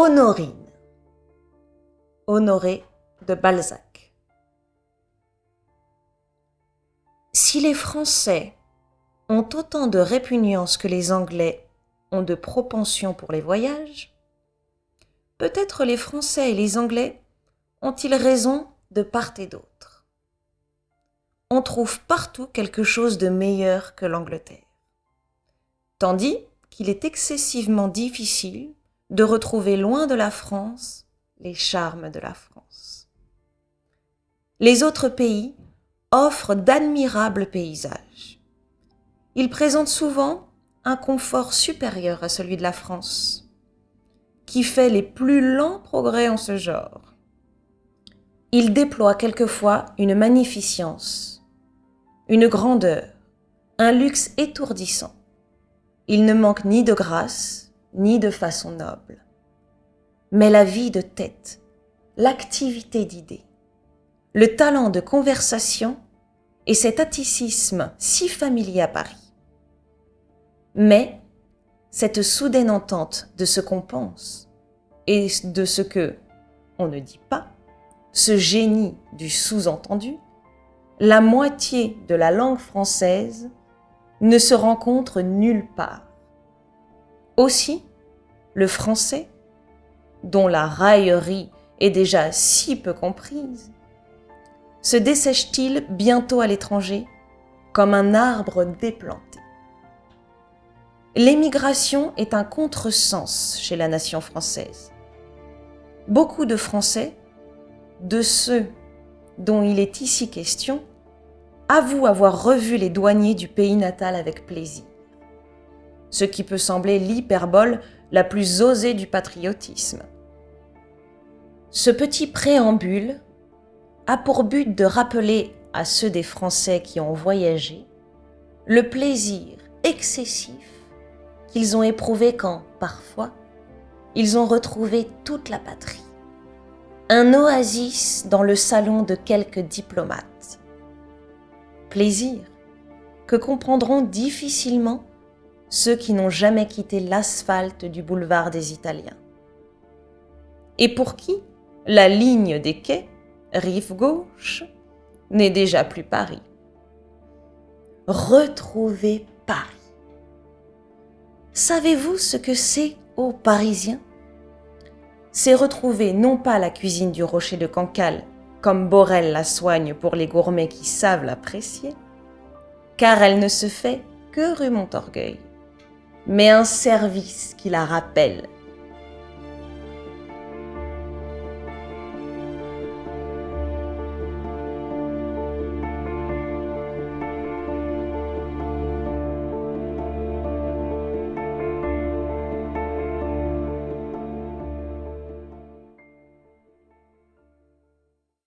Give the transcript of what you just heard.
Honorine. Honoré de Balzac. Si les Français ont autant de répugnance que les Anglais ont de propension pour les voyages, peut-être les Français et les Anglais ont-ils raison de part et d'autre. On trouve partout quelque chose de meilleur que l'Angleterre, tandis qu'il est excessivement difficile de retrouver loin de la France les charmes de la France. Les autres pays offrent d'admirables paysages. Ils présentent souvent un confort supérieur à celui de la France, qui fait les plus lents progrès en ce genre. Ils déploient quelquefois une magnificence, une grandeur, un luxe étourdissant. Ils ne manquent ni de grâce, ni de façon noble. Mais la vie de tête, l'activité d'idées, le talent de conversation et cet atticisme si familier à Paris. Mais cette soudaine entente de ce qu'on pense et de ce que on ne dit pas, ce génie du sous-entendu, la moitié de la langue française ne se rencontre nulle part. Aussi, le français, dont la raillerie est déjà si peu comprise, se dessèche-t-il bientôt à l'étranger comme un arbre déplanté. L'émigration est un contresens chez la nation française. Beaucoup de Français, de ceux dont il est ici question, avouent avoir revu les douaniers du pays natal avec plaisir, ce qui peut sembler l'hyperbole la plus osée du patriotisme. Ce petit préambule a pour but de rappeler à ceux des Français qui ont voyagé le plaisir excessif qu'ils ont éprouvé quand, parfois, ils ont retrouvé toute la patrie. Un oasis dans le salon de quelques diplomates. Plaisir que comprendront difficilement ceux qui n'ont jamais quitté l'asphalte du boulevard des Italiens. Et pour qui la ligne des quais, rive gauche, n'est déjà plus Paris. Retrouver Paris. Savez-vous ce que c'est aux Parisiens ? C'est retrouver non pas la cuisine du Rocher de Cancale, comme Borel la soigne pour les gourmets qui savent l'apprécier, car elle ne se fait que rue Montorgueil, mais un service qui la rappelle